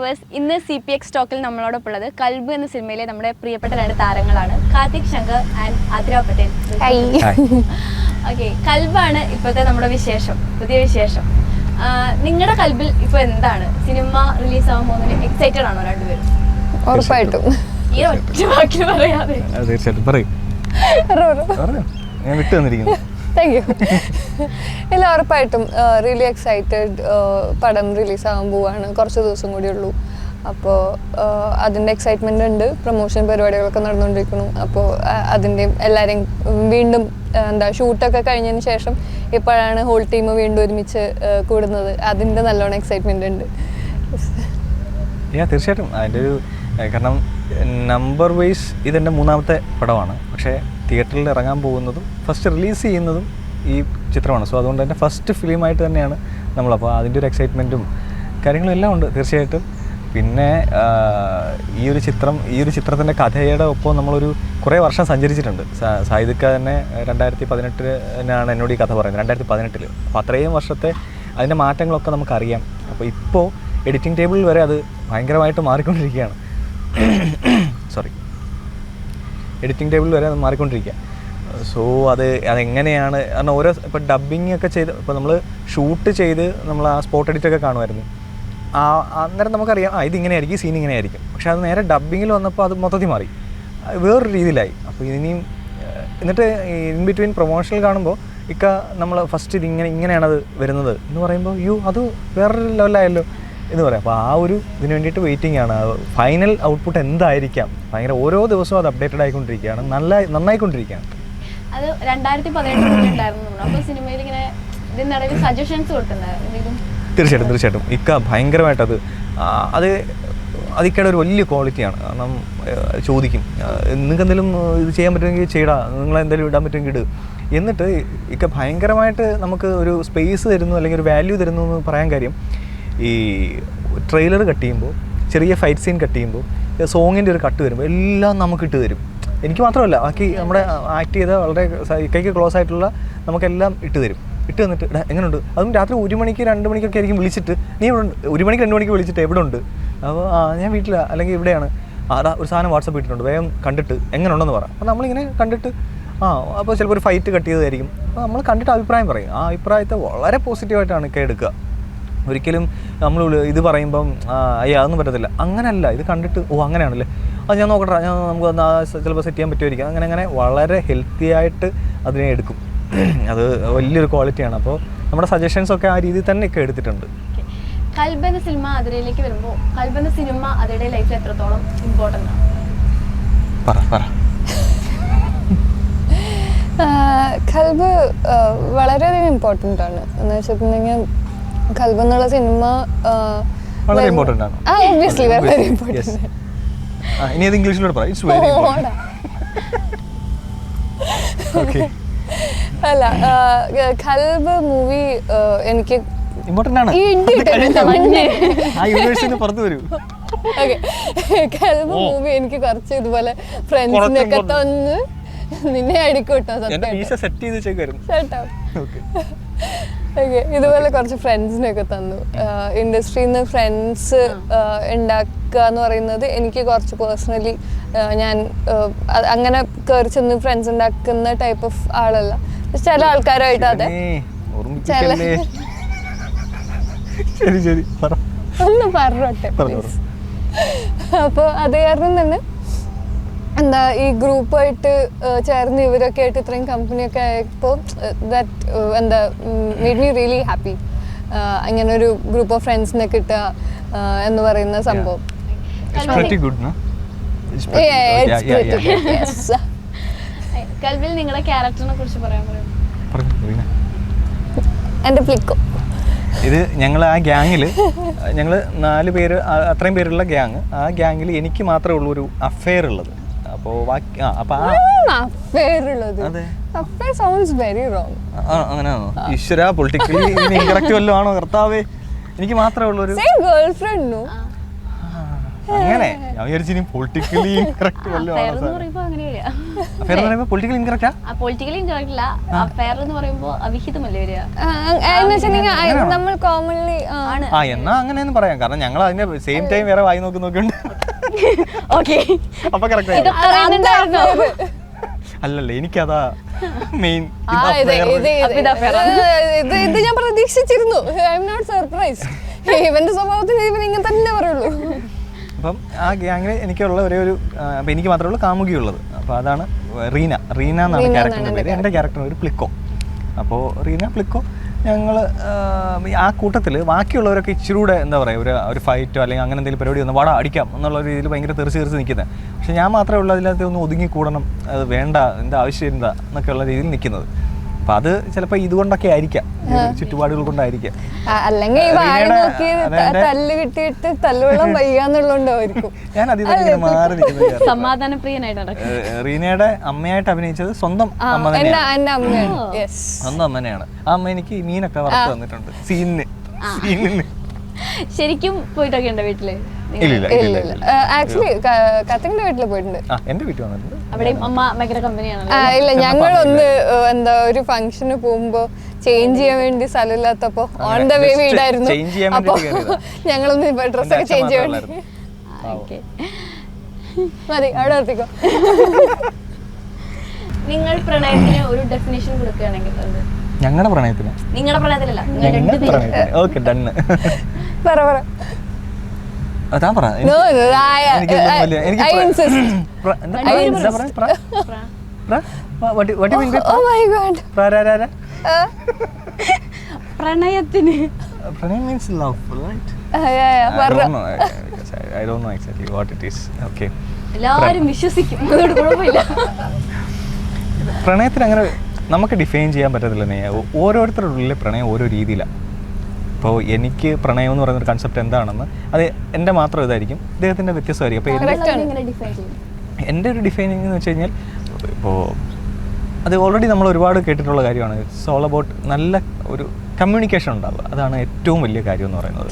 Viewers, ഇന്ന് CPX ടോക്കിൽ നമ്മളോടൊപ്പം ഉള്ളത് കൽബ് എന്ന സിനിമയിലെ നമ്മുടെ പ്രിയപ്പെട്ട 2 താരങ്ങളാണ്, കാർത്തിക് ശങ്കർ ആൻഡ് ആതിര പട്ടേൽ. ഓക്കെ, കൽബാണ് ഇപ്പോഴത്തെ നമ്മുടെ വിശേഷം, പുതിയ വിശേഷം. നിങ്ങളുടെ കൽബിൽ ഇപ്പോൾ എന്താണ്? സിനിമ റിലീസ് ആവാൻ പോകുന്നതിന് എക്സൈറ്റഡ് ആണോ രണ്ടുപേരും? ഉറപ്പായിട്ടും. ഈ ഒറ്റ വാക്കിൽ പറയാതെ. തീർച്ചയായിട്ടും പറയും. ഞാൻ വിട്ടു തന്നിരിക്കുന്നു. Thank you. ഇല്ല, ഉറപ്പായിട്ടും റിയലി എക്സൈറ്റഡ്. പടം റിലീസാകാൻ പോവാണ്, കുറച്ച് ദിവസം കൂടി ഉള്ളൂ. അപ്പോൾ അതിൻ്റെ എക്സൈറ്റ്മെൻ്റ് ഉണ്ട്. പ്രൊമോഷൻ പരിപാടികളൊക്കെ നടന്നുകൊണ്ടിരിക്കുന്നു. അപ്പോൾ അതിൻ്റെയും എല്ലാവരെയും വീണ്ടും ഷൂട്ടൊക്കെ കഴിഞ്ഞതിന് ശേഷം ഇപ്പോഴാണ് ഹോൾ ടീം വീണ്ടും ഒരുമിച്ച് കൂടുന്നത്. അതിൻ്റെ നല്ലോണം എക്സൈറ്റ്മെൻ്റ് ഉണ്ട്. തീർച്ചയായിട്ടും അതിൻ്റെ ഒരു കാരണം നമ്പർ വൈസ് ഇതെൻ്റെ 3ാമത്തെ പടമാണ്. പക്ഷേ തിയേറ്ററിൽ ഇറങ്ങാൻ പോകുന്നതും ഫസ്റ്റ് റിലീസ് ചെയ്യുന്നതും ഈ ചിത്രമാണ്. സോ അതുകൊണ്ട് തന്നെ ഫസ്റ്റ് ഫിലിമായിട്ട് തന്നെയാണ് നമ്മളപ്പോൾ അതിൻ്റെ ഒരു എക്സൈറ്റ്മെൻറ്റും കാര്യങ്ങളും എല്ലാം ഉണ്ട് തീർച്ചയായിട്ടും. പിന്നെ ഈ ഒരു ചിത്രത്തിൻ്റെ കഥയുടെ ഒപ്പം നമ്മളൊരു കുറേ വർഷം സഞ്ചരിച്ചിട്ടുണ്ട്. സായിദക്ക തന്നെ 2018 എന്നോട് ഈ കഥ പറയുന്നത്, 2018. അപ്പോൾ അത്രയും വർഷത്തെ അതിൻ്റെ മാറ്റങ്ങളൊക്കെ നമുക്കറിയാം. അപ്പോൾ ഇപ്പോൾ എഡിറ്റിംഗ് ടേബിളിൽ വരെ അത് ഭയങ്കരമായിട്ട് മാറിക്കൊണ്ടിരിക്കുകയാണ്. എഡിറ്റിംഗ് ടേബിളിൽ വരെ അത് മാറിക്കൊണ്ടിരിക്കുക. സോ അതെങ്ങനെയാണ് കാരണം ഓരോ ഇപ്പോൾ ഡബ്ബിങ് ഒക്കെ ചെയ്ത് ഇപ്പോൾ നമ്മൾ ഷൂട്ട് ചെയ്ത് നമ്മൾ ആ സ്പോട്ട് എഡിറ്റൊക്കെ കാണുമായിരുന്നു. അന്നേരം നമുക്കറിയാം ഇതിങ്ങനെയായിരിക്കും, സീൻ ഇങ്ങനെയായിരിക്കും. പക്ഷേ അത് നേരെ ഡബ്ബിങ്ങിൽ വന്നപ്പോൾ അത് മൊത്തത്തിൽ മാറി, വേറൊരു രീതിയിലായി. അപ്പോൾ ഇനിയും എന്നിട്ട് ഇൻ ബിറ്റ്വീൻ പ്രൊമോഷണൽ കാണുമ്പോൾ നമ്മൾ ഫസ്റ്റ് ഇങ്ങനെയാണത് വരുന്നത് എന്ന് പറയുമ്പോൾ അത് വേറൊരു ലെവലായല്ലോ എന്ന് പറയാം. അപ്പോൾ ആ ഒരു ഇതിന് വേണ്ടിയിട്ട് വെയിറ്റിംഗ് ആണ്. ഫൈനൽ ഔട്ട്പുട്ട് എന്തായിരിക്കാം, ഭയങ്കര ഓരോ ദിവസവും അത് അപ്ഡേറ്റഡ് ആയിക്കൊണ്ടിരിക്കുകയാണ്, നന്നായിക്കൊണ്ടിരിക്കുകയാണ്. അത് 2018 ഉണ്ടായിരുന്നു. അപ്പോൾ സിനിമയിൽ ഇങ്ങനെ ഇതിനിടയിൽ സജഷൻസ് കൊടുത്തിട്ടുണ്ടായിരുന്നു. തീർച്ചയായിട്ടും ഭയങ്കരമായിട്ടത് അതിക്കയുടെ ഒരു വലിയ ക്വാളിറ്റിയാണ്. കാരണം ചോദിക്കും, നിങ്ങൾക്ക് എന്തെങ്കിലും ഇത് ചെയ്യാൻ പറ്റുമെങ്കിൽ ചെയ്യടാ, നിങ്ങളെന്തെങ്കിലും ഇടാൻ പറ്റുമെങ്കിൽ ഇട്. എന്നിട്ട് ഭയങ്കരമായിട്ട് നമുക്ക് ഒരു സ്പേസ് തരുന്നു, അല്ലെങ്കിൽ ഒരു വാല്യൂ തരുന്നു എന്ന് പറയാൻ കാര്യം, ഈ ട്രെയിലർ കട്ട് ചെയ്യുമ്പോൾ, ചെറിയ ഫൈറ്റ് സീൻ കട്ട് ചെയ്യുമ്പോൾ, സോങ്ങിൻ്റെ ഒരു കട്ട് വരുമ്പോൾ എല്ലാം നമുക്ക് ഇട്ട് തരും. എനിക്ക് മാത്രമല്ല, ബാക്കി നമ്മുടെ ആക്ട് ചെയ്ത വളരെ കൈക്ക് ക്ലോസ് ആയിട്ടുള്ള നമുക്കെല്ലാം ഇട്ട് തരും. ഇട്ട് തന്നിട്ട് എങ്ങനെയുണ്ട്, അതും രാത്രി 1 മണിക്ക് 2 മണിക്കൊക്കെ ആയിരിക്കും വിളിച്ചിട്ട്, നീ ഇവിടെ ഉണ്ട്, 1 മണിക്ക് 2 മണിക്ക് വിളിച്ചിട്ട് എവിടെ ഉണ്ട്, അപ്പോൾ ഞാൻ വീട്ടിലാണ് അല്ലെങ്കിൽ ഇവിടെയാണ്, ഒരു സാധനം വാട്സപ്പ് ഇട്ടിട്ടുണ്ട്, വേഗം കണ്ടിട്ട് എങ്ങനെയുണ്ടെന്ന് പറ. അപ്പോൾ നമ്മളിങ്ങനെ കണ്ടിട്ട് അപ്പോൾ ചിലപ്പോൾ ഒരു ഫൈറ്റ് കട്ട് ചെയ്തതായിരിക്കും. അപ്പോൾ നമ്മൾ കണ്ടിട്ട് അഭിപ്രായം പറയും. ആ അഭിപ്രായത്തെ വളരെ പോസിറ്റീവായിട്ടാണ് എടുക്കുക. ഒരിക്കലും നമ്മൾ ഇത് പറയുമ്പം അതൊന്നും പറ്റത്തില്ല, അങ്ങനെയല്ല. ഇത് കണ്ടിട്ട് അങ്ങനെയാണല്ലേ, അത് ഞാൻ നോക്കട്ടെ, നമുക്ക് ചിലപ്പോൾ സെറ്റ് ചെയ്യാൻ പറ്റുമായിരിക്കും, അങ്ങനെ വളരെ ഹെൽത്തി ആയിട്ട് അതിനെ എടുക്കും. അത് വലിയൊരു ക്വാളിറ്റിയാണ്. അപ്പോൾ നമ്മുടെ സജഷൻസൊക്കെ ആ രീതിയിൽ തന്നെയൊക്കെ എടുത്തിട്ടുണ്ട്. കൽബ് എന്ന സിനിമ അതിരയിലേക്ക് വരുമ്പോൾ കൽബ് എന്ന സിനിമ അതിരുടെ ലൈഫിൽ എത്രത്തോളം ഇമ്പോർട്ടൻ്റ് ആണ്? കൽബ് വളരെയധികം ഇമ്പോർട്ടൻ്റ് ആണ്. എന്ന് വെച്ചിട്ടുണ്ടെങ്കിൽ കൽബ് എന്നുള്ള സിനിമ വളരെ ഇമ്പോർട്ടൻ്റ് ആണ്. Obviously very important. ഇനി അത് ഇംഗ്ലീഷിലൂടെ പറ. It's very important. ഓക്കേ, അല്ല, കൽബ് മൂവി എനിക്ക് ഇമ്പോർട്ടൻ്റ് ആണ്. ആ യൂണിവേഴ്സിന് പുറത്ത് വരൂ. ഓക്കെ, കൽബ് മൂവി എനിക്ക് കുറച്ച് ഇതുപോലെ ഫ്രണ്ട്സിനൊക്കെ തന്ന് നിന്നെ അടിക്കൂട്ടോ, ഇതുപോലെ കുറച്ച് ഫ്രണ്ട്സിനൊക്കെ തന്നു. ഇൻഡസ്ട്രിയിൽ നിന്ന് ഫ്രണ്ട്സ് ഉണ്ടാക്കുക എന്ന് പറയുന്നത് എനിക്ക് കുറച്ച് പേഴ്സണലി, ഞാൻ അങ്ങനെ കയറി ചെന്ന് ഫ്രണ്ട്സ് ഉണ്ടാക്കുന്ന ടൈപ്പ് ഓഫ് ആളല്ല. ചില ആൾക്കാരായിട്ട് അതെ, ഒന്ന് പറഞ്ഞോട്ടെ പ്ലീസ്. അപ്പോൾ അത് കാരണം തന്നെ ഈ ഗ്രൂപ്പായിട്ട് ചേർന്ന് ഇവരൊക്കെ ആയിട്ട് ഇത്രയും കമ്പനിയൊക്കെ ആയപ്പോൾ that made me really happy. അങ്ങനെ ഒരു ഗ്രൂപ്പ് ഓഫ് ഫ്രണ്ട്സിനെ കിട്ടുക എന്ന് പറയുന്ന സംഭവം. കൽബിൽ നിങ്ങളുടെ ക്യാരക്ടറിനെ കുറിച്ച് പറയാൻ പറയുന്നത് എൻ്റെ ഫ്ലിക്കോ. ഇത് ഞങ്ങൾ ആ ഗ്യാങ്ങിൽ ഞങ്ങൾ 4 പേര്, അത്രയും പേരുള്ള ഗ്യാങ്, ആ ഗ്യാങ്ങിൽ എനിക്ക് മാത്രമേ ഉള്ളൂ ഒരു അഫെയർ ഉള്ളത്. അപ്പോൾ ബാക്കി അങ്ങനെയാണോ? ഈശ്വര, പൊളിറ്റിക്കലി ഇൻകറക്റ്റ് വല്ലതും ആണോ കർത്താവേ? എനിക്ക് മാത്രമേ ഉള്ളൂ ഒരു അങ്ങനെ ഞാൻ വിചാരിച്ചു ഇനി പൊളിറ്റിക്കലി ഇൻകറക്റ്റ് അഫയർ എന്ന് പറയുമ്പോ അങ്ങനെ വരിക. അഫയർ എന്ന് പറയുമ്പോൾ പൊളിറ്റിക്കലി ഇൻകറക്റ്റാ? പൊളിറ്റിക്കലി ഇൻകറക്റ്റ് അല്ല, അഫയർ എന്ന് പറയുമ്പോ അവിഹിതമല്ലേ വരിക. നമ്മൾ കോമൺലി ആണ്. എന്നാ അങ്ങനെയെന്ന് പറയാം, കാരണം ഞങ്ങൾ അതിന്റെ സെയിം ടൈം വേറെ വായി നോക്കുന്നുണ്ട്. ഓക്കെ, അപ്പൊ കറക്റ്റ് ഇതൊക്കെ അറിയുന്നുണ്ടായിരുന്നോ? അല്ലല്ല, എനിക്കതാ മെയിൻ. ഇത് ഞാൻ പ്രതീക്ഷിച്ചിരുന്നു. I am not surprised. ഇവന്റെ സ്വഭാവത്തിന് ഇവൻ ഇങ്ങനെ തന്നെ പറയുള്ളൂ. അപ്പം ആ ഗ്യാങ്ങിൽ എനിക്കുള്ള ഒരേ ഒരു, അപ്പം എനിക്ക് മാത്രമേ ഉള്ളൂ കാമുകിയുള്ളത്. അപ്പോൾ അതാണ് റീന. റീന എന്നാണ് ക്യാരക്ടറിൻ്റെ പേര്. എൻ്റെ ക്യാരക്ടറിൻ്റെ പേര് പ്ലിക്കോ. അപ്പോൾ റീന, പ്ലിക്കോ, ഞങ്ങൾ ആ കൂട്ടത്തിൽ ബാക്കിയുള്ളവരൊക്കെ ഇച്ചിരി കൂടെ എന്താ പറയുക, ഒരു ഫൈറ്റോ അല്ലെങ്കിൽ അങ്ങനെ എന്തെങ്കിലും പരിപാടി വന്ന് വാടാ അടിക്കാം എന്നുള്ള രീതിയിൽ ഭയങ്കര തെറിച്ച് നിൽക്കുന്നത്. പക്ഷെ ഞാൻ മാത്രമേ ഉള്ളൂ അതിനകത്ത് ഒന്ന് ഒതുങ്ങിക്കൂടണം, അത് വേണ്ട, എന്താ ആവശ്യം എന്താ എന്നൊക്കെയുള്ള രീതിയിൽ നിൽക്കുന്നത്. അപ്പം അത് ചിലപ്പോൾ ഇതുകൊണ്ടൊക്കെ ആയിരിക്കാം, ചുറ്റുപാടുകൾ കൊണ്ടായിരിക്കാം. അല്ലെങ്കിൽ തല്ല് കിട്ടിയിട്ട് തല്ലുവെള്ളം വയ്യാന്നുള്ളതുകൊണ്ടായിരിക്കും ഞാൻ അതിൽ നിന്ന് മാറി നിൽക്കുന്നത്. സമാധാനപ്രിയനായിട്ട് റീനയുടെ അമ്മയായിട്ട് അഭിനയിച്ചത് സ്വന്തം അമ്മ തന്നെയാണ്. സ്വന്തം അമ്മനെയാണ്. ആ അമ്മ എനിക്ക് മീനൊക്കെ വറുത്ത് തന്നിട്ടുണ്ട് സീനിന്. ശരിക്കും പോയിട്ടൊക്കെ ഉണ്ടോ വീട്ടില്? ആക്ച്വലി കത്തിന്റെ വീട്ടിൽ പോയിട്ടുണ്ട്. എന്റെ വീട്ടിൽ വന്നിട്ടുണ്ട്. അവിടെയും അമ്മ ഭയങ്കര കമ്പനിയാണ്. ഇല്ല, ഞങ്ങളൊന്ന് എന്താ ഒരു ഫംഗ്ഷന് പോകുമ്പോ ചേഞ്ച് ചെയ്യാൻ വേണ്ടി സ്ഥലമില്ലാത്തപ്പോ ഓൺ ദ വേ വീടായിരുന്നു. അപ്പൊ ഞങ്ങളൊന്ന് ഡ്രസ്സൊക്കെ ചേഞ്ച് ചെയ്യാൻ വേണ്ടി. മതി, അവിടെ നിർത്തിക്കോ. നിങ്ങൾ പ്രണയത്തിന് ഒരു ഡെഫിനിഷൻ കൊടുക്കുകയാണെങ്കിൽ ഞങ്ങളുടെ പ്രണയത്തിന്? നിങ്ങളുടെ പ്രണയത്തിലല്ല, ഓക്കെ, ഡണ്ണ്. പറ പറ. അതാ പറ. പ്രണയത്തിന് പ്രണയം means love, right? I don't know exactly what it is. Okay. എല്ലാവരും വിശ്വസിക്കും, അതുകൊണ്ട് കുഴപ്പമില്ല. പ്രണയത്തിന് അങ്ങനെ നമുക്ക് ഡിഫൈൻ ചെയ്യാൻ പറ്റത്തില്ല. ഓരോരുത്തരുടെ ഉള്ളിലെ പ്രണയം ഓരോ രീതിയിലാണ്. അപ്പോൾ എനിക്ക് പ്രണയം എന്ന് പറയുന്നൊരു കൺസെപ്റ്റ് എന്താണെന്ന് അത് എൻ്റെ മാത്രം ഇതായിരിക്കും, ഇദ്ദേഹത്തിൻ്റെ വ്യത്യസ്തമായിരിക്കും. അപ്പോൾ എൻ്റെ ഒരു ഡിഫൈനിങ് എന്ന് വെച്ച് കഴിഞ്ഞാൽ, ഇപ്പോൾ അത് ഓൾറെഡി നമ്മൾ ഒരുപാട് കേട്ടിട്ടുള്ള കാര്യമാണ്. ഇറ്റ്സ് ഓൾ അബൌട്ട് നല്ല ഒരു കമ്മ്യൂണിക്കേഷൻ ഉണ്ടാവുക. അതാണ് ഏറ്റവും വലിയ കാര്യം എന്ന് പറയുന്നത്.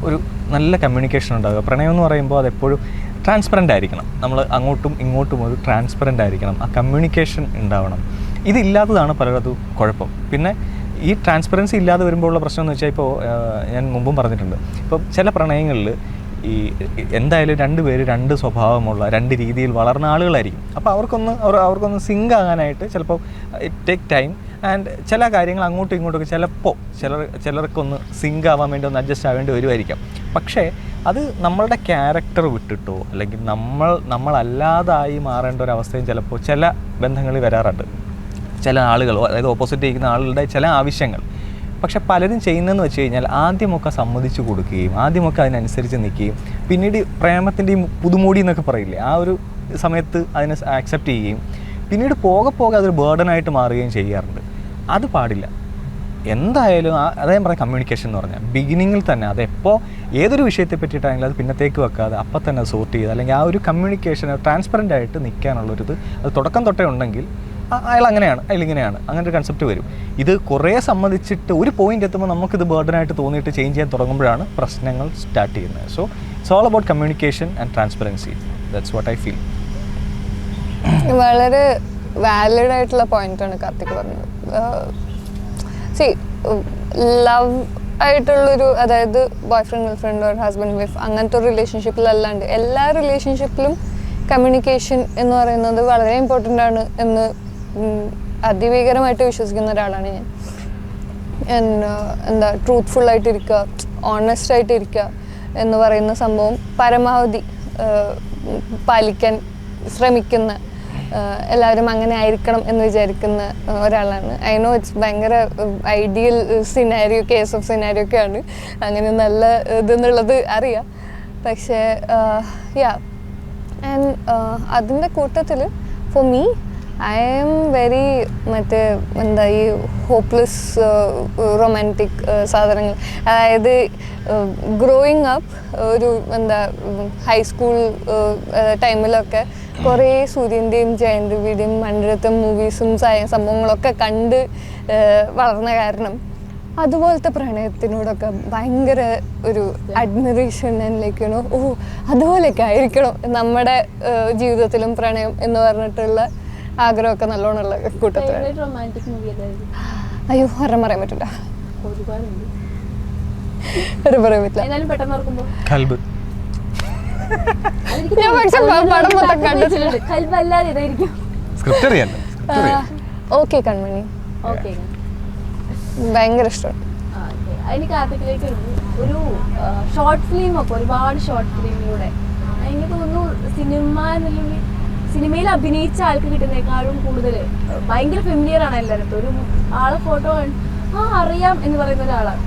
ഒരു നല്ല കമ്മ്യൂണിക്കേഷൻ ഉണ്ടാവുക. പ്രണയം എന്ന് പറയുമ്പോൾ അതെപ്പോഴും ട്രാൻസ്പെറൻ്റ് ആയിരിക്കണം. നമ്മൾ അങ്ങോട്ടും ഇങ്ങോട്ടും ഒരു ട്രാൻസ്പെറൻ്റ് ആയിരിക്കണം. ആ കമ്മ്യൂണിക്കേഷൻ ഉണ്ടാവണം. ഇതില്ലാത്തതാണ് പലരതും കുഴപ്പം. പിന്നെ ഈ ട്രാൻസ്പെറൻസി ഇല്ലാതെ വരുമ്പോഴുള്ള പ്രശ്നം എന്ന് വെച്ചാൽ, ഇപ്പോൾ ഞാൻ മുമ്പും പറഞ്ഞിട്ടുണ്ട്, ഇപ്പം ചില പ്രണയങ്ങളിൽ ഈ എന്തായാലും രണ്ടുപേര് രണ്ട് സ്വഭാവമുള്ള രണ്ട് രീതിയിൽ വളർന്ന ആളുകളായിരിക്കും. അപ്പോൾ അവർക്കൊന്ന് സിങ്ക് ആകാനായിട്ട് ചിലപ്പോൾ ഇറ്റ് ടേക്ക് ടൈം. ആൻഡ് ചില കാര്യങ്ങൾ അങ്ങോട്ടും ഇങ്ങോട്ടൊക്കെ ചിലപ്പോൾ ചിലർക്കൊന്ന് സിങ്ക് ആവാൻ വേണ്ടി ഒന്ന് അഡ്ജസ്റ്റ് ആവേണ്ടി വരുമായിരിക്കാം. പക്ഷേ അത് നമ്മളുടെ ക്യാരക്ടർ വിട്ടിട്ടോ അല്ലെങ്കിൽ നമ്മളല്ലാതായി മാറേണ്ട ഒരു അവസ്ഥയും ചിലപ്പോൾ ചില ബന്ധങ്ങളിൽ വരാറുണ്ട്. ചില ആളുകൾ, അതായത് ഓപ്പോസിറ്റ് ചെയ്യുന്ന ആളുകളുടെ ചില ആവശ്യങ്ങൾ. പക്ഷെ പലരും ചെയ്യുന്നതെന്ന് വെച്ച് കഴിഞ്ഞാൽ ആദ്യമൊക്കെ സമ്മതിച്ചു കൊടുക്കുകയും ആദ്യമൊക്കെ അതിനനുസരിച്ച് നിൽക്കുകയും പിന്നീട് പ്രേമത്തിൻ്റെയും പുതുമോടി എന്നൊക്കെ പറയില്ലേ, ആ ഒരു സമയത്ത് അതിനെ ആക്സെപ്റ്റ് ചെയ്യുകയും പിന്നീട് പോകെ അതൊരു ബേർഡനായിട്ട് മാറുകയും ചെയ്യാറുണ്ട്. അത് പാടില്ല. എന്തായാലും അതേ പറഞ്ഞ കമ്മ്യൂണിക്കേഷൻ എന്ന് പറഞ്ഞാൽ ബിഗിനിങ്ങിൽ തന്നെ അതെപ്പോൾ ഏതൊരു വിഷയത്തെ പറ്റിയിട്ടാണെങ്കിലും അത് പിന്നത്തേക്ക് വെക്കാതെ അപ്പം തന്നെ സോർട്ട് ചെയ്ത് അല്ലെങ്കിൽ ആ ഒരു കമ്മ്യൂണിക്കേഷൻ ട്രാൻസ്പെറൻ്റ് ആയിട്ട് നിൽക്കാനുള്ളൊരിത് അത് തുടക്കം തൊട്ടേ ഉണ്ടെങ്കിൽ അയാൾ അങ്ങനെയാണ്, അയാളിങ്ങനെയാണ്, അങ്ങനെ ഒരു കൺസെപ്റ്റ് വരും. ഇത് കുറേ സമ്മതിച്ചിട്ട് ഒരു പോയിന്റ് എത്തുമ്പോൾ നമുക്കിത് ബേർഡനായിട്ട് തോന്നിയിട്ട് ചേഞ്ച് ചെയ്യാൻ തുടങ്ങുമ്പോഴാണ് പ്രശ്നങ്ങൾ സ്റ്റാർട്ട് ചെയ്യുന്നത്. So it's all about communication and transparency. That's what I feel. വളരെ വാലിഡ് ആയിട്ടുള്ള പോയിന്റാണ് കാർത്തിക് പറഞ്ഞത്. ലവ് ആയിട്ടുള്ളൊരു, അതായത് boy friend girl friend or husband wife അങ്ങനത്തെ ഒരു റിലേഷൻഷിപ്പിലല്ലാണ്ട് എല്ലാ റിലേഷൻഷിപ്പിലും കമ്മ്യൂണിക്കേഷൻ എന്ന് പറയുന്നത് വളരെ ഇമ്പോർട്ടൻ്റ് ആണ് എന്ന് അതിഭീകരമായിട്ട് വിശ്വസിക്കുന്ന ഒരാളാണ് ഞാൻ. എന്താ ട്രൂത്ത്ഫുൾ ആയിട്ടിരിക്കുക, ഓണസ്റ്റ് ആയിട്ടിരിക്കുക എന്ന് പറയുന്ന സംഭവം പരമാവധി പാലിക്കാൻ ശ്രമിക്കുന്ന, എല്ലാവരും അങ്ങനെ ആയിരിക്കണം എന്ന് വിചാരിക്കുന്ന ഒരാളാണ്. ഐ നോ ഇറ്റ്സ് ഭയങ്കര ideal scenario, case of scenario ഒക്കെയാണ്, അങ്ങനെ നല്ല ഇതെന്നുള്ളത് അറിയാം. പക്ഷേ ആൻഡ് അതിൻ്റെ കൂട്ടത്തിൽ for me I am very എന്താ ഈ ഹോപ്പ്ലെസ് റൊമാൻറ്റിക് സാധനങ്ങൾ, അതായത് ഗ്രോയിങ് അപ്പ് ഒരു ഹൈസ്കൂൾ ടൈമിലൊക്കെ കുറേ സൂര്യൻ്റെയും ജയൻ രവിയുടെയും മണിരത്നം മൂവീസും സംഭവങ്ങളൊക്കെ കണ്ട് വളർന്ന കാരണം അതുപോലത്തെ പ്രണയത്തിനോടൊക്കെ ഭയങ്കര ഒരു അഡ്മിറേഷൻ എന്നിലേക്കാണോ ഓ അതുപോലെയൊക്കെ ആയിരിക്കണം നമ്മുടെ ജീവിതത്തിലും പ്രണയം എന്ന് പറഞ്ഞിട്ടുള്ള ആഗ്രഹമൊക്കെ നല്ലോണമുള്ള കൂട്ടത്തിലാണ്. റൊമാൻറ്റിക് മൂവി ഏതായിരുന്നു? അയ്യോ ഒരെണ്ണം പറയാൻ പറ്റില്ല, ഒരുപാടുണ്ട്, ഒരു പറയാൻ പറ്റില്ല. എന്നാലും പെട്ടെന്ന് ഓർക്കുമ്പോൾ കൽബ്. ഞാൻ പക്ഷെ പടം മൊത്തം കണ്ടിട്ടില്ല. കൽബല്ലാതെ ഇതായിരിക്കും. സ്ക്രിപ്റ്റ് അറിയാലോ, സ്ക്രിപ്റ്റ് അറിയാം. ഓക്കെ കൺമണി ഓക്കെ, ഭയങ്കര ഇഷ്ടമാണ്. അതിന് കാർത്തിക്കിലേക്ക് ഒരു ഷോർട്ട് ഫിലിം ഒക്കെ ഒരുപാട് ഷോർട്ട് ഫിലിമിലൂടെ എനിക്ക് തോന്നുന്നു സിനിമയിൽ അഭിനയിച്ച ആൾക്ക് കിട്ടുന്നേക്കാളും കൂടുതൽ ഭയങ്കര ഫെമിലിയർ ആണ് എല്ലായിടത്തും. ഒരു ആളെ ഫോട്ടോ അറിയാം എന്ന് പറയുന്ന ഒരാളാണ്.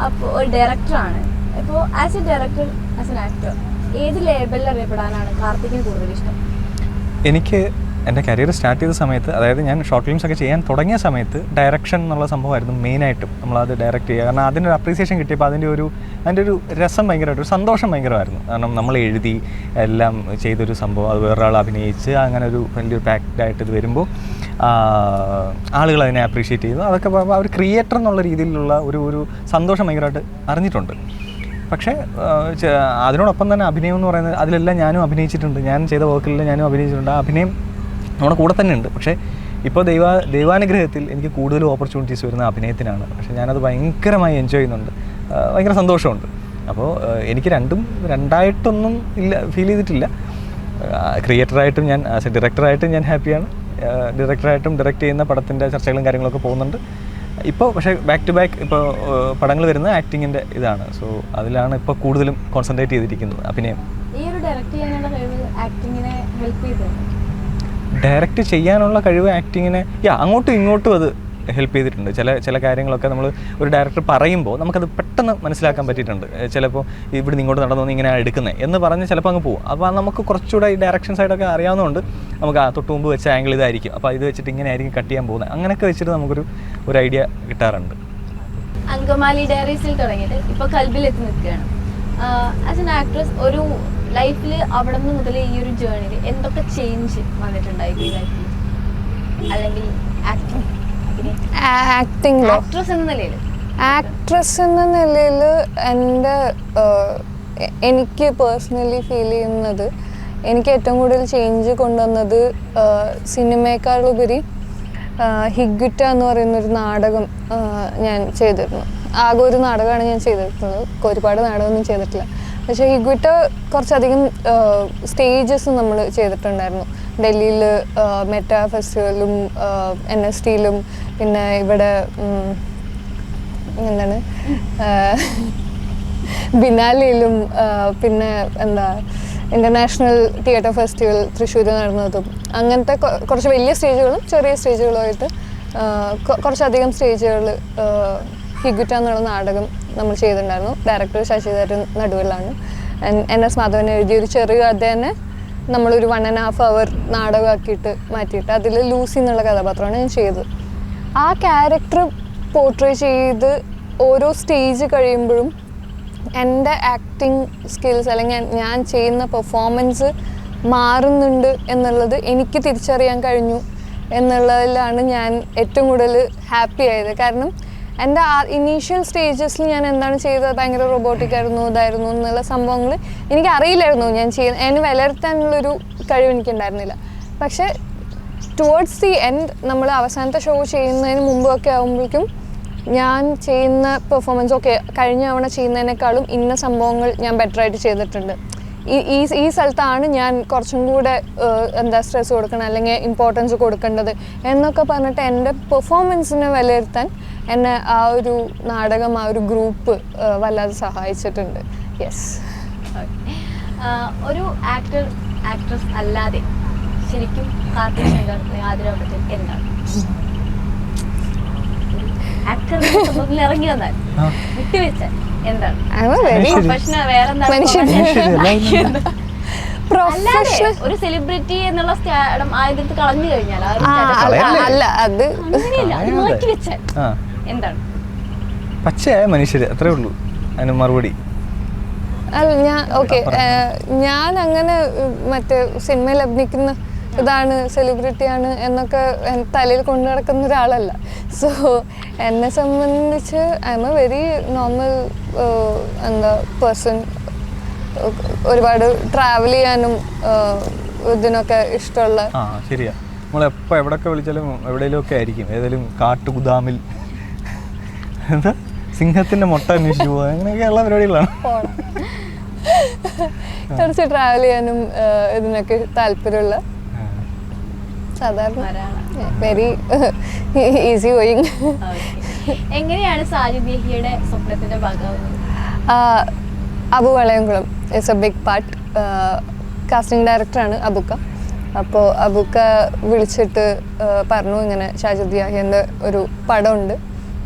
അപ്പോൾ ഒരു ഡയറക്ടറാണ്. ഇപ്പോൾ as A director, as an actor, ഏത് ലേബലിൽ അറിയപ്പെടാനാണ് കാർത്തിക്കിന് കൂടുതൽ ഇഷ്ടം? എനിക്ക് എൻ്റെ കരിയർ സ്റ്റാർട്ട് ചെയ്ത സമയത്ത്, അതായത് ഞാൻ ഷോർട്ട് ഫിലിംസ് ഒക്കെ ചെയ്യാൻ തുടങ്ങിയ സമയത്ത് ഡയറക്ഷൻ എന്നുള്ള സംഭവമായിരുന്നു മെയിനായിട്ടും നമ്മളത് ഡയറക്റ്റ് ചെയ്യുക. കാരണം അതിനൊരു അപ്രീസിയേഷൻ കിട്ടിയപ്പോൾ അതിൻ്റെ ഒരു രസം ഭയങ്കരമായിട്ട്, ഒരു സന്തോഷം ഭയങ്കരമായിരുന്നു. കാരണം നമ്മൾ എഴുതി എല്ലാം ചെയ്തൊരു സംഭവം അത് വേറൊരാൾ അഭിനയിച്ച് അങ്ങനെ ഒരു വലിയൊരു പാക്ഡായിട്ട് ഇത് വരുമ്പോൾ ആളുകൾ അതിനെ അപ്രീഷിയേറ്റ് ചെയ്തു. അതൊക്കെ ആ ഒരു ക്രിയേറ്റർ എന്നുള്ള രീതിയിലുള്ള ഒരു സന്തോഷം ഭയങ്കരമായിട്ട് അറിഞ്ഞിട്ടുണ്ട്. പക്ഷേ അതിനോടൊപ്പം തന്നെ അഭിനയം എന്ന് പറയുന്നത് അതിലെല്ലാം ഞാനും അഭിനയിച്ചിട്ടുണ്ട്. ഞാൻ ചെയ്ത വർക്കിലെല്ലാം ഞാനും അഭിനയിച്ചിട്ടുണ്ട്. ആ അഭിനയം നമ്മുടെ കൂടെ തന്നെ ഉണ്ട്. പക്ഷേ ഇപ്പോൾ ദൈവാനുഗ്രഹത്തിൽ എനിക്ക് കൂടുതൽ ഓപ്പർച്യൂണിറ്റീസ് വരുന്ന അഭിനയത്തിനാണ്. പക്ഷേ ഞാനത് ഭയങ്കരമായി എൻജോയ് ചെയ്യുന്നുണ്ട്, ഭയങ്കര സന്തോഷമുണ്ട്. അപ്പോൾ എനിക്ക് രണ്ടായിട്ടൊന്നും ഫീൽ ചെയ്തിട്ടില്ല. ക്രിയേറ്ററായിട്ടും ഞാൻ ആസ് എ ഡയറക്ടറായിട്ടും ഞാൻ ഹാപ്പിയാണ്. ഡയറക്ടറായിട്ടും ഡയറക്റ്റ് ചെയ്യുന്ന പടത്തിൻ്റെ ചർച്ചകളും കാര്യങ്ങളൊക്കെ പോകുന്നുണ്ട് ഇപ്പോൾ. പക്ഷേ ബാക്ക് ടു ബാക്ക് ഇപ്പോൾ പടങ്ങൾ വരുന്നത് ആക്ടിങ്ങിൻ്റെ ഇതാണ്. സോ അതിലാണ് ഇപ്പോൾ കൂടുതലും കോൺസെൻട്രേറ്റ് ചെയ്തിരിക്കുന്നത്, അഭിനയം. ഈ ഒരു ഡയറക്റ്റ് ചെയ്യാനുള്ള കഴിവ് ആക്ടിങ്ങിനെ ഹെൽപ്പ് ചെയ്തിട്ടുണ്ട്? ഡയറക്റ്റ് ചെയ്യാനുള്ള കഴിവ് ആക്ടിങ്ങിനെ അങ്ങോട്ടും ഇങ്ങോട്ടും അത് ഹെൽപ്പ് ചെയ്തിട്ടുണ്ട്. ചില കാര്യങ്ങളൊക്കെ നമ്മൾ ഒരു ഡയറക്ടർ പറയുമ്പോൾ നമുക്കത് പെട്ടെന്ന് മനസ്സിലാക്കാൻ പറ്റിയിട്ടുണ്ട്. ചിലപ്പോൾ ഇവിടെ നിന്ന് ഇങ്ങോട്ട് നടന്നു ഇങ്ങനെ എടുക്കുന്നത് എന്ന് പറഞ്ഞ് ചിലപ്പോൾ അങ്ങ് പോകും. അപ്പോൾ നമുക്ക് കുറച്ചുകൂടെ ഈ ഡയറക്ഷൻ സൈഡൊക്കെ അറിയാവുന്നതുകൊണ്ട് നമുക്ക് തൊട്ട് മുമ്പ് വെച്ച ആംഗിൾ ഇതായിരിക്കും, അപ്പോൾ ഇത് വെച്ചിട്ട് ഇങ്ങനെ ആയിരിക്കും കട്ട് ചെയ്യാൻ പോകുന്നത്. അങ്ങനെയൊക്കെ വെച്ചിട്ട് നമുക്കൊരു ഐഡിയ കിട്ടാറുണ്ട്. അങ്കമാലി ഡയറീസിൽ തുടങ്ങിയിട്ട് ഇപ്പോൾ കൽബിലെത്തി നിൽക്കുകയാണ്. ആസ് എൻ ആക്ട്രസ് ഒരു ലൈഫിൽ അവിടെ നിന്ന് മുതൽ ഈ ഒരു ജേർണിയിൽ എന്തൊക്കെ ചേഞ്ച് വന്നിട്ടുണ്ടായിരുന്നു ഈ ലൈഫിൽ, അല്ലെങ്കിൽ ആക്ടിങ്ങിലോ? ആക്ട്രസ് എന്ന നിലയിൽ എനിക്ക് പേഴ്സണലി ഫീൽ ചെയ്യുന്നത്, എനിക്ക് ഏറ്റവും കൂടുതൽ ചേഞ്ച് കൊണ്ടുവന്നത് സിനിമയെക്കാളുപരി ഹിഗ്വിറ്റ എന്ന് പറയുന്നൊരു നാടകം ഞാൻ ചെയ്തിരുന്നു. ആകെ ഒരു നാടകമാണ് ഞാൻ ചെയ്തിരുന്നത്, ഒരുപാട് നാടകമൊന്നും ചെയ്തിട്ടില്ല. പക്ഷേ ഹിഗ്വിറ്റ കുറച്ചധികം സ്റ്റേജസ് നമ്മൾ ചെയ്തിട്ടുണ്ടായിരുന്നു. ഡൽഹിയിൽ മെറ്റാ ഫെസ്റ്റിവലും NSTയിലും പിന്നെ ഇവിടെ എന്താണ് ബിനാലിയിലും പിന്നെ ഇൻ്റർനാഷണൽ തിയേറ്റർ ഫെസ്റ്റിവൽ തൃശ്ശൂർ നടന്നതും അങ്ങനത്തെ കുറച്ച് വലിയ സ്റ്റേജുകളും ചെറിയ സ്റ്റേജുകളുമായിട്ട് കുറച്ചധികം സ്റ്റേജുകൾ ഹിഗ്വിറ്റ എന്നുള്ള നാടകം നമ്മൾ ചെയ്തിട്ടുണ്ടായിരുന്നു. ഡയറക്ടർ ശശിധരൻ നടുവിലാണ്. NS മാധവൻ എഴുതിയൊരു ചെറിയ കഥ തന്നെ നമ്മളൊരു 1.5 hour നാടകമാക്കിയിട്ട് മാറ്റിയിട്ട് അതിൽ ലൂസി എന്നുള്ള കഥാപാത്രമാണ് ഞാൻ ചെയ്തത്. ആ ക്യാരക്ടർ പോർട്രേ ചെയ്ത് ഓരോ സ്റ്റേജ് കഴിയുമ്പോഴും എൻ്റെ ആക്ടിങ് സ്കിൽസ് അല്ലെങ്കിൽ ഞാൻ ചെയ്യുന്ന പെർഫോമൻസ് മാറുന്നുണ്ട് എന്നുള്ളത് എനിക്ക് തിരിച്ചറിയാൻ കഴിഞ്ഞു എന്നുള്ളതിലാണ് ഞാൻ ഏറ്റവും കൂടുതൽ ഹാപ്പി ആയത്. കാരണം എൻ്റെ ഇനീഷ്യൽ സ്റ്റേജസിൽ ഞാൻ എന്താണ് ചെയ്തത് ഭയങ്കര റോബോട്ടിക് ആയിരുന്നു, ഇതായിരുന്നു എന്നുള്ള സംഭവങ്ങൾ എനിക്കറിയില്ലായിരുന്നു. അതിന് വിലയിരുത്താനുള്ളൊരു കഴിവ് എനിക്കുണ്ടായിരുന്നില്ല. പക്ഷേ ടുവേർഡ്സ് ദി എൻഡ് നമ്മൾ അവസാനത്തെ ഷോ ചെയ്യുന്നതിന് മുമ്പൊക്കെ ആകുമ്പോഴേക്കും ഞാൻ ചെയ്യുന്ന പെർഫോമൻസ് ഒക്കെ കഴിഞ്ഞ തവണ ചെയ്യുന്നതിനേക്കാളും ഇന്ന സംഭവങ്ങൾ ഞാൻ ബെറ്ററായിട്ട് ചെയ്തിട്ടുണ്ട്, ഈ സ്ഥലത്താണ് ഞാൻ കുറച്ചും കൂടെ സ്ട്രെസ് കൊടുക്കണം അല്ലെങ്കിൽ ഇമ്പോർട്ടൻസ് കൊടുക്കേണ്ടത് എന്നൊക്കെ പറഞ്ഞിട്ട് എൻ്റെ പെർഫോമൻസിനെ വിലയിരുത്താൻ എന്നെ ആ ഒരു നാടകം, ആ ഒരു ഗ്രൂപ്പ് വല്ലാതെ സഹായിച്ചിട്ടുണ്ട്. യെസ്. ഒരു ആക്ട്രസ് അല്ലാതെ ശരിക്കും കാർത്തിക് ശങ്കർ ആതിര പട്ടേൽ എന്താണ്? ആക്ടർ ഇറങ്ങി വന്നാൽ വിട്ടുവെച്ചാൽ എന്താണ്? പ്രൊഫഷണൽ വേറെന്താണ്? ഒരു സെലിബ്രിറ്റി എന്നുള്ള സ്റ്റാർഡം ആയതിനകത്ത് കളഞ്ഞു കഴിഞ്ഞാൽ അല്ല, അത് അങ്ങനെയല്ല, അത് മാറ്റി വെച്ചാൽ എന്താണ്? പച്ചയായ മനുഷ്യര്, അത്രേ ഉള്ളൂ അതിന് മറുപടി. അല്ല ഞാൻ അങ്ങനെ മറ്റേ സിനിമയിൽ അഭിനയിക്കുന്ന ഇതാണ് സെലിബ്രിറ്റിയാണ് എന്നൊക്കെ തലയിൽ കൊണ്ടു നടക്കുന്ന ഒരാളല്ല. സോ എന്നെ സംബന്ധിച്ച് I M A very normal എന്താ പേഴ്സൺ. ഒരുപാട് ട്രാവൽ ചെയ്യാനും ഇതിനൊക്കെ ഇഷ്ടമുള്ള. ശരിയാ, നമ്മളെപ്പോൾ എവിടെയൊക്കെ വിളിച്ചാലും എവിടെയെങ്കിലും ഒക്കെ ആയിരിക്കും, ഏതെങ്കിലും കാട്ടുകുദാമിൽ എന്താ സിംഹത്തിൻ്റെ മുട്ട അന്വേഷിച്ചു പോകുക, അങ്ങനെയൊക്കെയുള്ള പരിപാടികളാണ്. കുറച്ച് ട്രാവൽ ചെയ്യാനും ഇതിനൊക്കെ താല്പര്യമുള്ള സാധാരണ വെരി ഈസി ഗോയിങ്. എങ്ങനെയാണ് സാജിദ് യഹിയുടെ സ്വപ്നത്തിന്റെ ഭാഗമാവുന്നത്? Abu Valayamkulam is a big part. Casting ഡയറക്ടറാണ് അബുക്ക. അപ്പോൾ അബുക്ക വിളിച്ചിട്ട് പറഞ്ഞു ഇങ്ങനെ സാജിദ് യഹിയുടെ ഒരു പടമുണ്ട്,